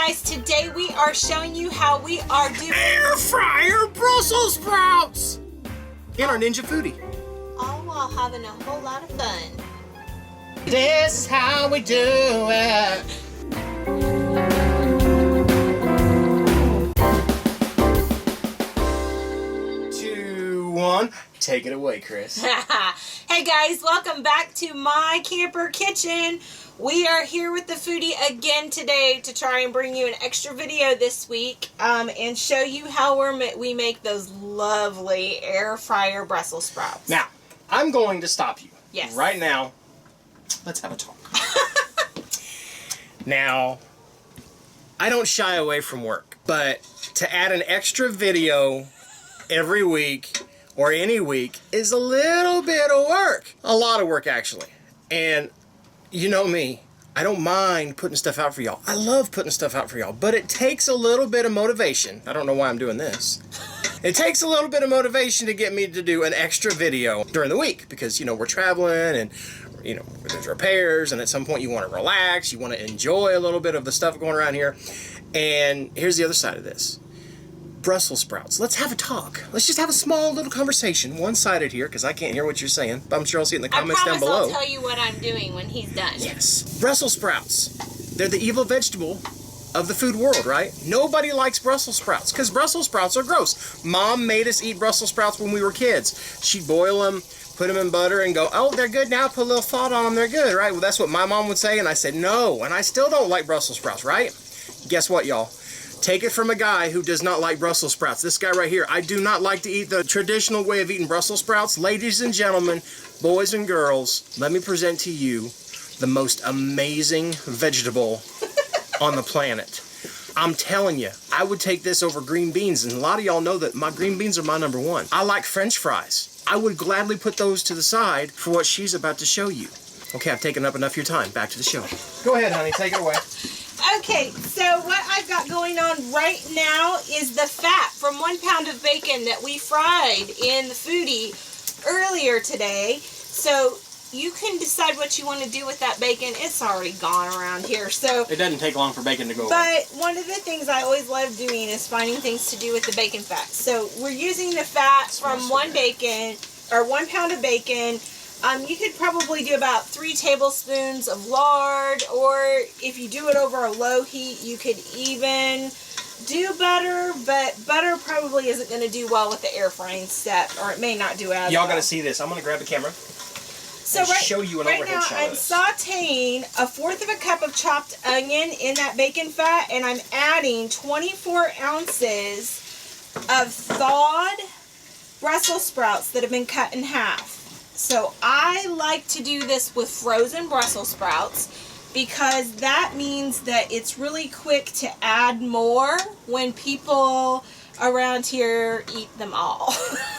guys, today we are showing you how we are doing air fryer Brussels sprouts in our Ninja Foodi. All while having a whole lot of fun. This is how we do it. 2, 1. Take it away, Cris. Hey guys, welcome back to my camper kitchen. We are here with the Foodi again today to try and bring you an extra video this week and show you how we make those lovely air fryer Brussels sprouts. Now, I'm going to stop you. Yes. Right now. Let's have a talk. Now, I don't shy away from work, but to add an extra video every week or any week is a little bit of work. A lot of work, actually. And you know me, I don't mind putting stuff out for y'all. I love putting stuff out for y'all, but it takes a little bit of motivation. I don't know why I'm doing this. It takes a little bit of motivation to get me to do an extra video during the week because, you know, we're traveling and, you know, there's repairs and at some point you want to relax, you want to enjoy a little bit of the stuff going around here. And here's the other side of this. Brussels sprouts. Let's have a talk. Let's just have a small little conversation, one-sided here, because I can't hear what you're saying, but I'm sure I'll see it in the comments down below. I'll tell you what I'm doing when he's done. Yes. Brussels sprouts. They're the evil vegetable of the food world, right? Nobody likes Brussels sprouts, because Brussels sprouts are gross. Mom made us eat Brussels sprouts when we were kids. She'd boil them, put them in butter, and go, oh, they're good now, put a little salt on them, they're good, right? Well, that's what my mom would say, and I said, no, and I still don't like Brussels sprouts, right? Guess what, y'all? Take it from a guy who does not like Brussels sprouts. This guy right here. I do not like to eat the traditional way of eating Brussels sprouts. Ladies and gentlemen, boys and girls, let me present to you the most amazing vegetable on the planet. I'm telling you, I would take this over green beans, and a lot of y'all know that my green beans are my number one. I like French fries. I would gladly put those to the side for what she's about to show you. Okay, I've taken up enough of your time. Back to the show. Go ahead, honey. Take it away. Okay, so what I've got going on right now is the fat from 1 pound of bacon that we fried in the Foodi earlier today. So you can decide what you want to do with that bacon. It's already gone around here, so it doesn't take long for bacon to go away. But one of the things I always love doing is finding things to do with the bacon fat. So we're using the fat from 1 pound of bacon. You could probably do about 3 tablespoons of lard, or if you do it over a low heat, you could even do butter, but butter probably isn't going to do well with the air frying step, or it may not do as well. Y'all got to see this. I'm going to grab the camera and show you an overhead shot. I'm sauteing 1/4 cup of chopped onion in that bacon fat, and I'm adding 24 ounces of thawed Brussels sprouts that have been cut in half. So I like to do this with frozen Brussels sprouts because that means that it's really quick to add more when people around here eat them all.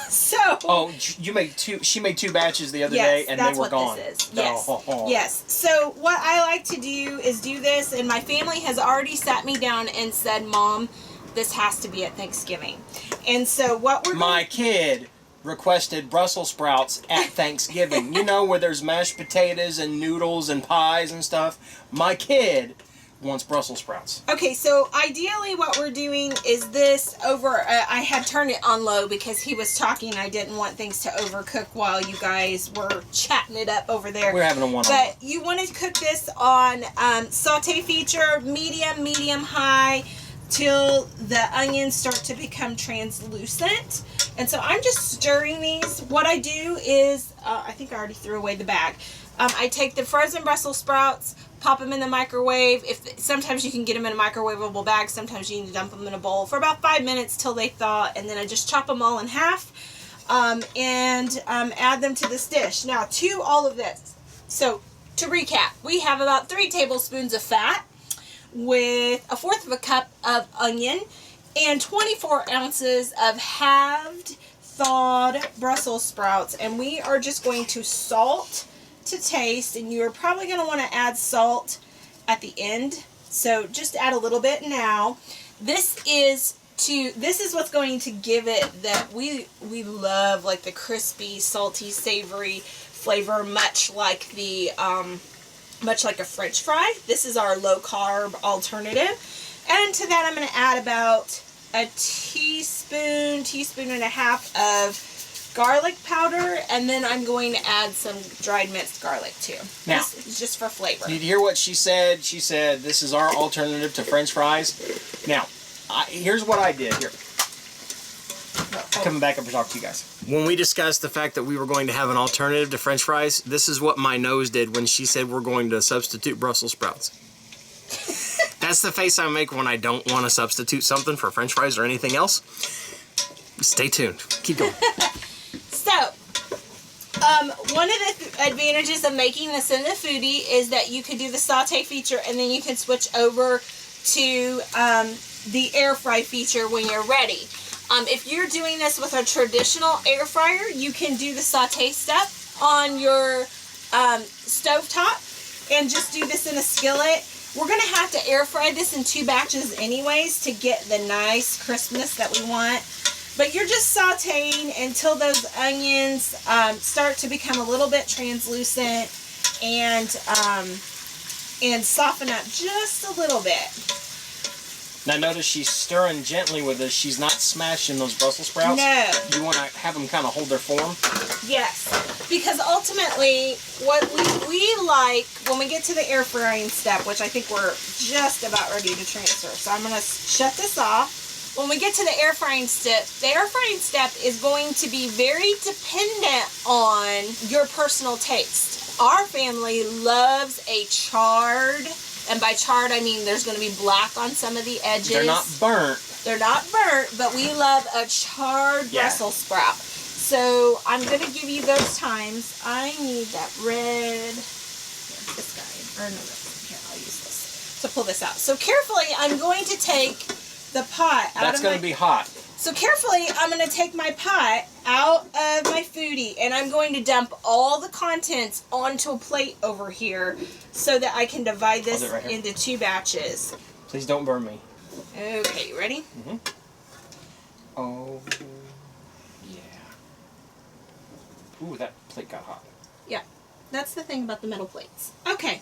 So you made 2. She made 2 batches the other day, and they were gone. This is. Yes. Yes. So what I like to do is do this, and my family has already sat me down and said, "Mom, this has to be at Thanksgiving." And so what we're my kid requested Brussels sprouts at Thanksgiving. You know, where there's mashed potatoes and noodles and pies and stuff. My kid wants Brussels sprouts. Okay, so ideally what we're doing is this over, I had turned it on low because he was talking. I didn't want things to overcook while you guys were chatting it up over there. We're having a one-on-one. But you want to cook this on saute feature, medium high, till the onions start to become translucent. And so I'm just stirring these. What I do is, I think I already threw away the bag. I take the frozen Brussels sprouts, pop them in the microwave. Sometimes you can get them in a microwavable bag. Sometimes you need to dump them in a bowl for about 5 minutes till they thaw. And then I just chop them all in half and add them to this dish. Now, to all of this. So, to recap, we have about 3 tablespoons of fat with 1/4 cup of onion and 24 ounces of halved thawed Brussels sprouts, and we are just going to salt to taste, and you're probably going to want to add salt at the end, so just add a little bit now. This is what's going to give it that we love, like the crispy, salty, savory flavor, much like a French fry. This is our low carb alternative. And to that I'm going to add about a teaspoon and a half of garlic powder, and then I'm going to add some dried minced garlic too. Now, this is just for flavor. Did you hear what she said? She said this is our alternative to French fries. Now, here's what I did. Here. Coming back up to talk to you guys. When we discussed the fact that we were going to have an alternative to French fries, this is what my nose did when she said we're going to substitute Brussels sprouts. That's the face I make when I don't want to substitute something for French fries or anything else. Stay tuned. Keep going. So, one of the advantages of making this in the Foodi is that you can do the saute feature and then you can switch over to the air fry feature when you're ready. If you're doing this with a traditional air fryer, you can do the saute step on your stovetop and just do this in a skillet. We're going to have to air fry this in 2 batches anyways to get the nice crispness that we want. But you're just sauteing until those onions start to become a little bit translucent and soften up just a little bit. Now notice she's stirring gently with this. She's not smashing those Brussels sprouts. No. You want to have them kind of hold their form? Yes. Because ultimately, what we like when we get to the air frying step, which I think we're just about ready to transfer. So I'm going to shut this off. When we get to the air frying step, the air frying step is going to be very dependent on your personal taste. Our family loves a charred, and by charred I mean there's going to be black on some of the edges. They're not burnt. They're not burnt, but we love a charred Brussels sprout. So I'm going to give you those times. I need that red, this guy, or no, here, I'll use this to pull this out. So carefully, I'm going to take the pot out That's going to be hot. So carefully, I'm going to take my pot out of my Foodi and I'm going to dump all the contents onto a plate over here so that I can divide this right into 2 batches. Please don't burn me. Okay, you ready? Mm-hmm. Oh, yeah. Ooh, that plate got hot. Yeah, that's the thing about the metal plates. Okay.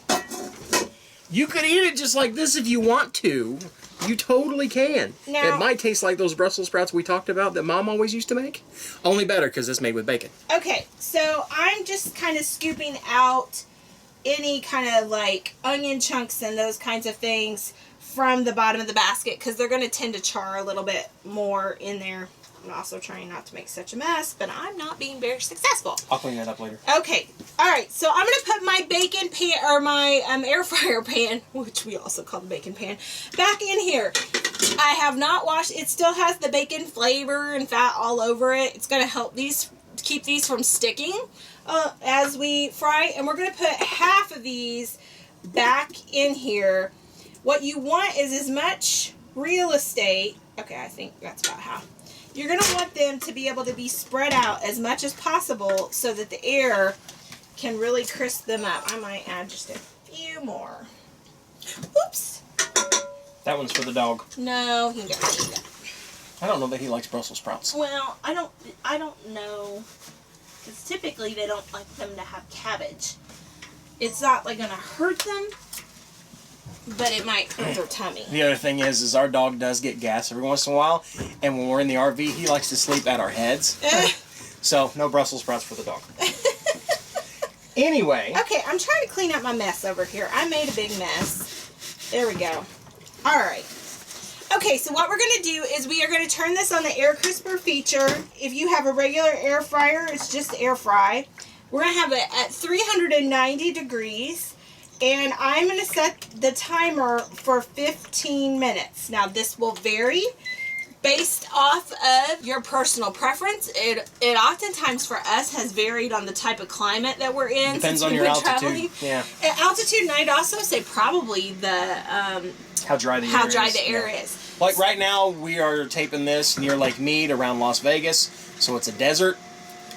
You could eat it just like this if you want to. You totally can. Now, it might taste like those Brussels sprouts we talked about that Mom always used to make. Only better because it's made with bacon. Okay, so I'm just kind of scooping out any kind of like onion chunks and those kinds of things from the bottom of the basket because they're going to tend to char a little bit more in there. I'm also trying not to make such a mess, but I'm not being very successful. I'll clean that up later. Okay, alright, so I'm going to put my bacon pan, or my air fryer pan, which we also call the bacon pan, back in here. I have not washed, it still has the bacon flavor and fat all over it. It's going to help keep these from sticking as we fry, and we're going to put half of these back in here. What you want is as much real estate, okay, I think that's about half. You're going to want them to be able to be spread out as much as possible so that the air can really crisp them up. I might add just a few more. Oops. That one's for the dog. No, he can get rid of that. I don't know that he likes Brussels sprouts. Well, I don't know. Because typically they don't like them to have cabbage. It's not like going to hurt them, but it might hurt their tummy. The other thing is our dog does get gas every once in a while, and when we're in the RV, he likes to sleep at our heads. So, no Brussels sprouts for the dog. Anyway. Okay, I'm trying to clean up my mess over here. I made a big mess. There we go. Alright. Okay, so what we're going to do is we are going to turn this on the air crisper feature. If you have a regular air fryer, it's just air fry. We're going to have it at 390 degrees. And I'm going to set the timer for 15 minutes. Now, this will vary based off of your personal preference. It oftentimes for us has varied on the type of climate that we're in. Depends on your altitude. Yeah. Altitude, and I'd also say probably the how dry the air is. Like right now, we are taping this near Lake Mead around Las Vegas, so it's a desert.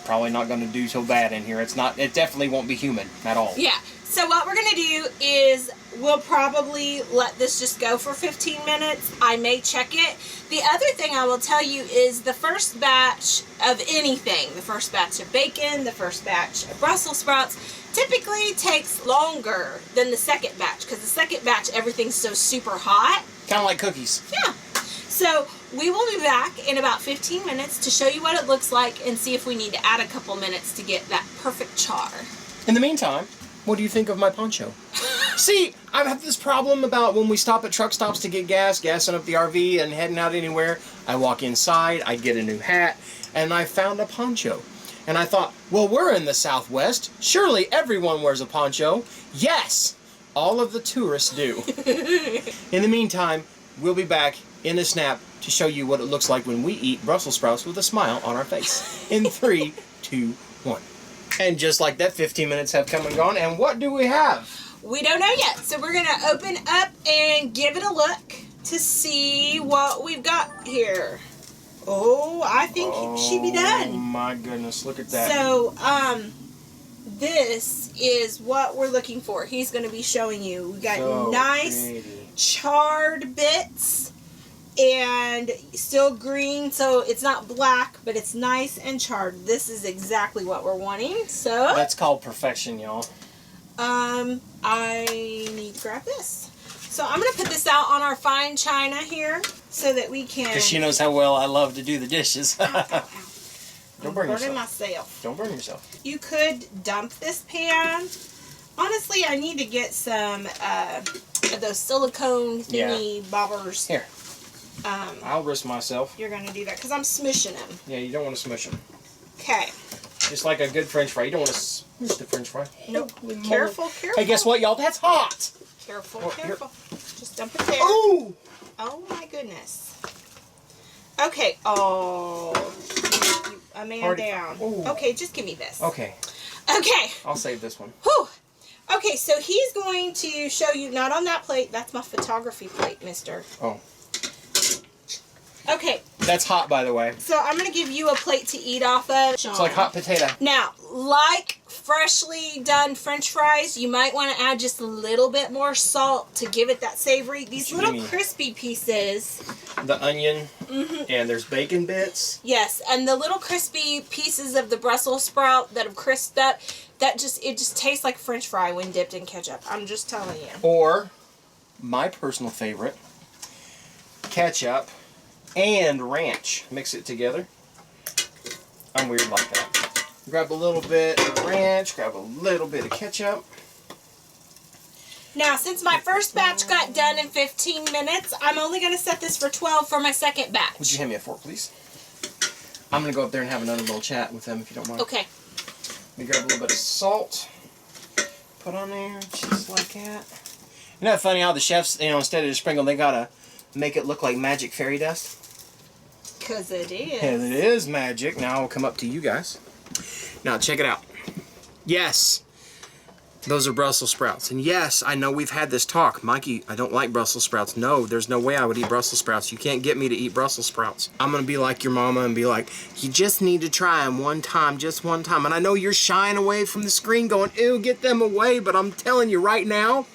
Probably not going to do so bad in here. It definitely won't be humid at all. Yeah. So what we're going to do is we'll probably let this just go for 15 minutes. I may check it. The other thing I will tell you is the first batch of anything, the first batch of bacon, the first batch of Brussels sprouts, typically takes longer than the second batch because the second batch everything's so super hot. Kind of like cookies. Yeah. So we will be back in about 15 minutes to show you what it looks like and see if we need to add a couple minutes to get that perfect char. In the meantime, what do you think of my poncho? See, I have this problem about when we stop at truck stops to get gas, gassing up the RV and heading out anywhere. I walk inside, I get a new hat, and I found a poncho. And I thought, well, we're in the Southwest. Surely everyone wears a poncho. Yes, all of the tourists do. In the meantime, we'll be back in a snap to show you what it looks like when we eat Brussels sprouts with a smile on our face. In 3, 2, 1. And just like that, 15 minutes have come and gone. And what do we have? We don't know yet. So we're going to open up and give it a look to see what we've got here. Oh, I think she be done. Oh my goodness, look at that. So, this is what we're looking for. He's going to be showing you. We got So nice pretty. charred bits and still green, so it's not black, but it's nice and charred. This is exactly what we're wanting. So That's called perfection, y'all. I need to grab this. So I'm going to put this out on our fine china here so that we can... Because she knows how well I love to do the dishes. Don't burn yourself. myself. Don't burn yourself. You could dump this pan. Honestly, I need to get some of those silicone thingy bobbers. Here. I'll risk myself. You're going to do that because I'm smishing them. Yeah, you don't want to smush them. Okay. Just like a good French fry. You don't want to smush the French fry. Nope. Holy moly. Careful. Hey, guess what, y'all? That's hot. Careful, Oh, careful. Just dump it there. Ooh! Oh, my goodness. Okay. Oh. A man down. Ooh. Okay, just give me this. Okay. Okay. I'll save this one. Whew. Okay, so he's going to show you, not on that plate, that's my photography plate, mister. Oh. Okay. That's hot, by the way. So I'm going to give you a plate to eat off of. It's like hot potato. Now, like freshly done French fries, you might want to add just a little bit more salt to give it that savory. These little crispy pieces. The onion, and there's bacon bits. Yes, and the little crispy pieces of the Brussels sprout that have crisped up, it just tastes like French fry when dipped in ketchup. I'm just telling you. Or, my personal favorite, ketchup and ranch. Mix it together. I'm weird like that. Grab a little bit of ranch, grab a little bit of ketchup. Now, since my first batch got done in 15 minutes, I'm only going to set this for 12 for my second batch. Would you hand me a fork, please? I'm going to go up there and have another little chat with them, if you don't mind. Okay. Let me grab a little bit of salt. Put on there, just like that. Isn't that funny how the chefs, instead of just sprinkle, they got to make it look like magic fairy dust? Because it is. And it is magic. Now I'll come up to you guys. Now, check it out. Yes. Those are Brussels sprouts. And yes, I know we've had this talk. Mikey, I don't like Brussels sprouts. No, there's no way I would eat Brussels sprouts. You can't get me to eat Brussels sprouts. I'm going to be like your mama and be like, you just need to try them one time, just one time. And I know you're shying away from the screen going, ew, get them away. But I'm telling you right now,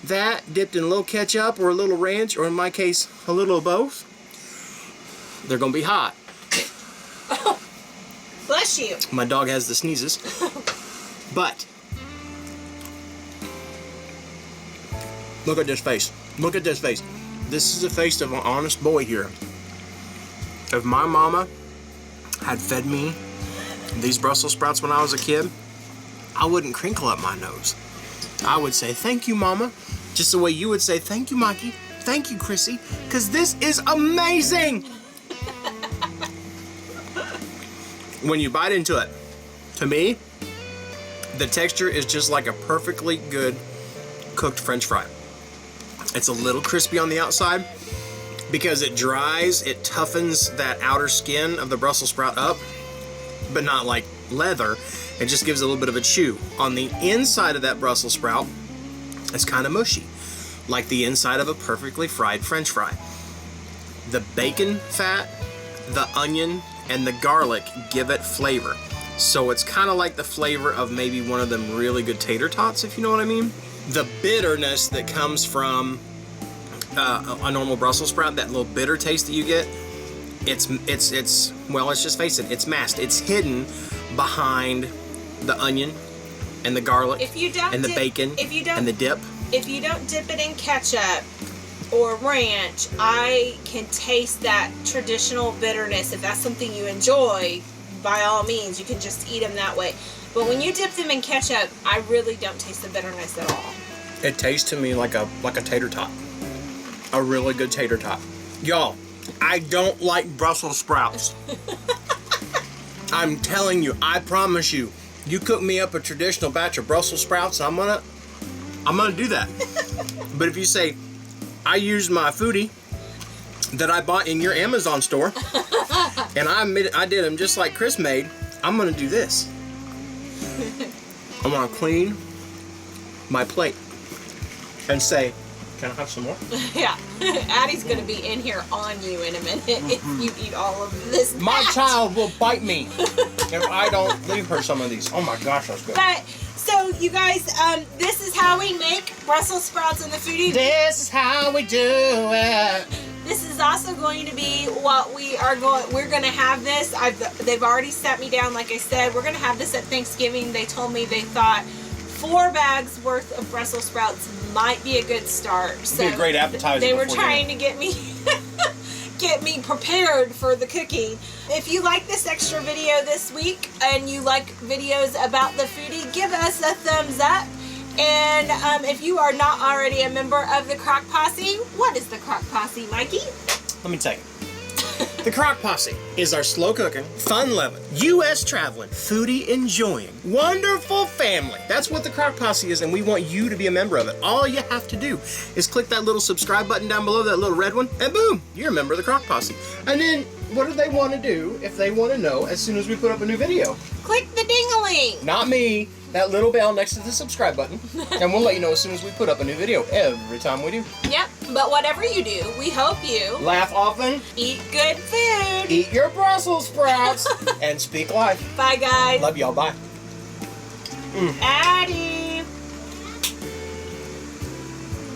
that dipped in a little ketchup or a little ranch, or in my case, a little of both, they're going to be hot. Bless you. My dog has the sneezes. But look at this face. Look at this face. This is the face of an honest boy here. If my mama had fed me these Brussels sprouts when I was a kid, I wouldn't crinkle up my nose. I would say, thank you, Mama. Just the way you would say, thank you, Mikey. Thank you, Chrissy. Because this is amazing. When you bite into it, to me, the texture is just like a perfectly good cooked French fry. It's a little crispy on the outside because it dries, it toughens that outer skin of the Brussels sprout up, but not like leather. It just gives a little bit of a chew. On the inside of that Brussels sprout, it's kind of mushy, like the inside of a perfectly fried French fry. The bacon fat, the onion, and the garlic give it flavor. So it's kind of like the flavor of maybe one of them really good tater tots, if you know what I mean. The bitterness that comes from a normal Brussels sprout, that little bitter taste that you get, it's well, let's just face it, it's masked. It's hidden behind the onion and the garlic and the bacon and the dip. If you don't dip it in ketchup, or ranch, I can taste that traditional bitterness. If that's something you enjoy, by all means, you can just eat them that way. But when you dip them in ketchup, I really don't taste the bitterness at all. It tastes to me like a tater tot. A really good tater tot. Y'all, I don't like Brussels sprouts. I'm telling you, I promise you, you cook me up a traditional batch of Brussels sprouts, I'm gonna do that. But if you say, I used my Foodi that I bought in your Amazon store, and I did them just like Cris made, I'm gonna do this. I'm gonna clean my plate and say, can I have some more? Yeah. Addie's going to be in here on you in a minute if you eat all of this. My child will bite me if I don't leave her some of these. Oh my gosh, that's good. But, so you guys, this is how we make Brussels sprouts in the Foodi. This is how we do it. This is also going to be what we're going to have this. They've already set me down, like I said. We're going to have this at Thanksgiving. They told me they thought 4 bags worth of Brussels sprouts might be a good start. So be a great appetizer. They were trying to get me prepared for the cooking. If you like this extra video this week and you like videos about the Foodi, give us a thumbs up. And if you are not already a member of the Crock Posse, what is the Crock Posse, Mikey? Let me tell you. The Crock Posse is our slow cooking, fun loving, U.S. traveling, foodie enjoying, wonderful family. That's what the Crock Posse is, and we want you to be a member of it. All you have to do is click that little subscribe button down below, that little red one, and boom, you're a member of the Crock Posse. And then, what do they want to do if they want to know as soon as we put up a new video? Click the ding-a-ling. Not me. That little bell next to the subscribe button, and we'll let you know as soon as we put up a new video every time we do. Yep, but whatever you do, we hope you laugh often, eat good food, eat your Brussels sprouts, and speak life. Bye, guys. Love y'all. Bye. Addie.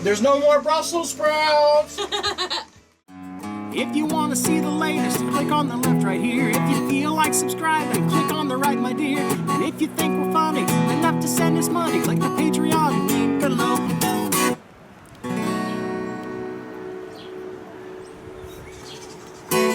There's no more Brussels sprouts. If you want to see the latest, click on the left right here. If you feel like subscribing, click on the right, my dear. And if you think we're funny enough to send